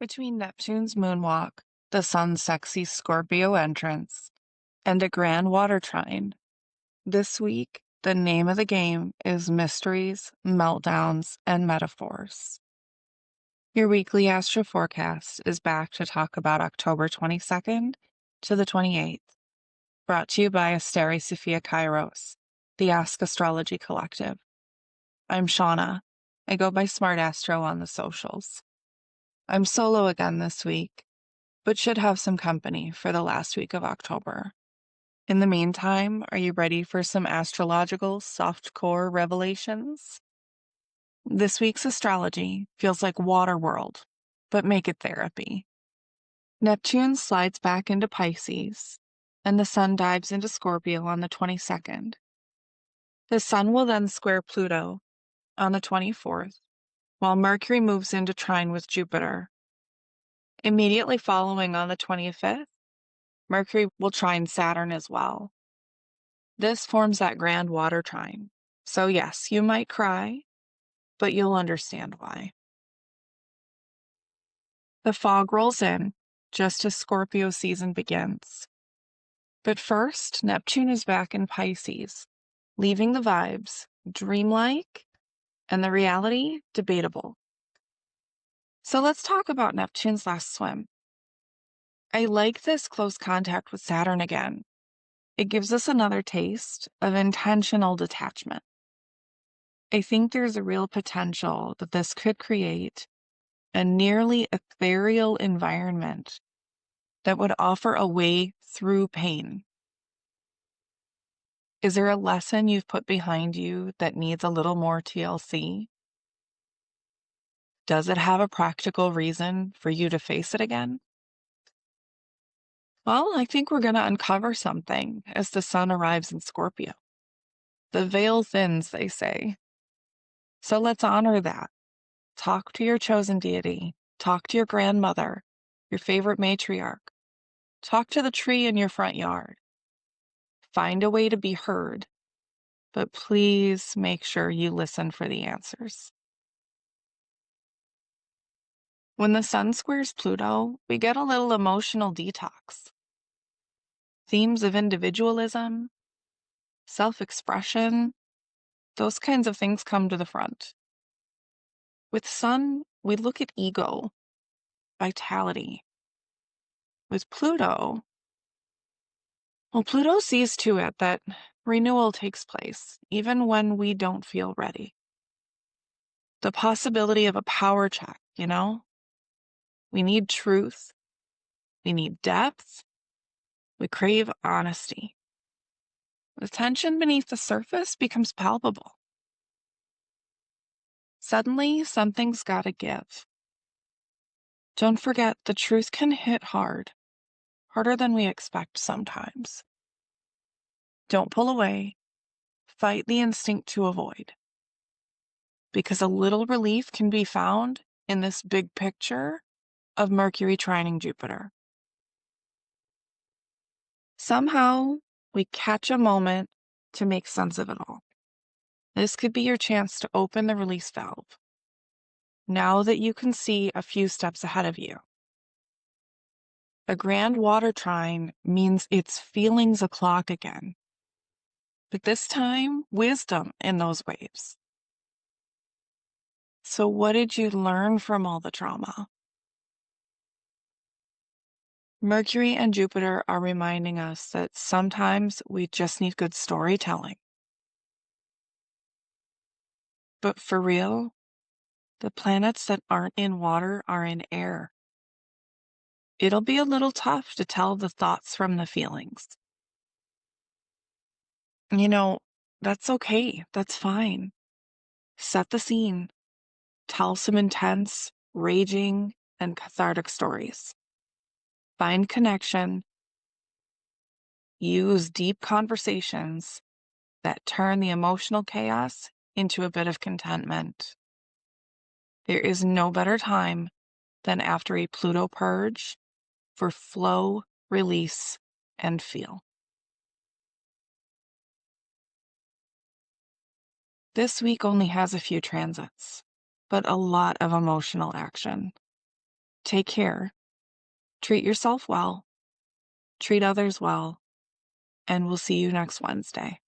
Between Neptune's moonwalk, the sun's sexy Scorpio entrance, and a grand water trine, this week, the name of the game is mysteries, meltdowns, and metaphors. Your weekly astro forecast is back to talk about October 22nd to the 28th, brought to you by Asteri Sophia Kairos, the Ask Astrology Collective. I'm Shauna. I go by Smart Astro on the socials. I'm solo again this week, but should have some company for the last week of October. In the meantime, are you ready for some astrological softcore revelations? This week's astrology feels like Waterworld, but make it therapy. Neptune slides back into Pisces, and the sun dives into Scorpio on the 22nd. The sun will then square Pluto on the 24th, while Mercury moves into trine with Jupiter. Immediately following on the 25th, Mercury will trine Saturn as well. This forms that grand water trine. So yes, you might cry, but you'll understand why. The fog rolls in just as Scorpio season begins. But first, Neptune is back in Pisces, leaving the vibes dreamlike and the reality debatable. So let's talk about Neptune's last swim. I like this close contact with Saturn again. It gives us another taste of intentional detachment. I think there's a real potential that this could create a nearly ethereal environment that would offer a way through pain. Is there a lesson you've put behind you that needs a little more TLC? Does it have a practical reason for you to face it again? Well, I think we're going to uncover something as the sun arrives in Scorpio. The veil thins, they say. So let's honor that. Talk to your chosen deity. Talk to your grandmother, your favorite matriarch. Talk to the tree in your front yard. Find a way to be heard, but please make sure you listen for the answers. When the sun squares Pluto, we get a little emotional detox. Themes of individualism, self-expression, those kinds of things come to the front. With Sun, we look at ego, vitality. With Pluto, well, Pluto sees to it that renewal takes place, even when we don't feel ready. The possibility of a power check, We need truth. We need depth. We crave honesty. The tension beneath the surface becomes palpable. Suddenly, something's gotta give. Don't forget, the truth can hit hard, harder than we expect sometimes. Don't pull away. Fight the instinct to avoid. Because a little relief can be found in this big picture of Mercury trining Jupiter. Somehow, we catch a moment to make sense of it all. This could be your chance to open the release valve. Now that you can see a few steps ahead of you. A grand water trine means it's feelings o'clock again. But this time, wisdom in those waves. So what did you learn from all the trauma? Mercury and Jupiter are reminding us that sometimes we just need good storytelling. But for real, the planets that aren't in water are in air. It'll be a little tough to tell the thoughts from the feelings. That's okay. That's fine. Set the scene. Tell some intense, raging, and cathartic stories. Find connection. Use deep conversations that turn the emotional chaos into a bit of contentment. There is no better time than after a Pluto purge for flow, release, and feel. This week only has a few transits, but a lot of emotional action. Take care, treat yourself well, treat others well, and we'll see you next Wednesday.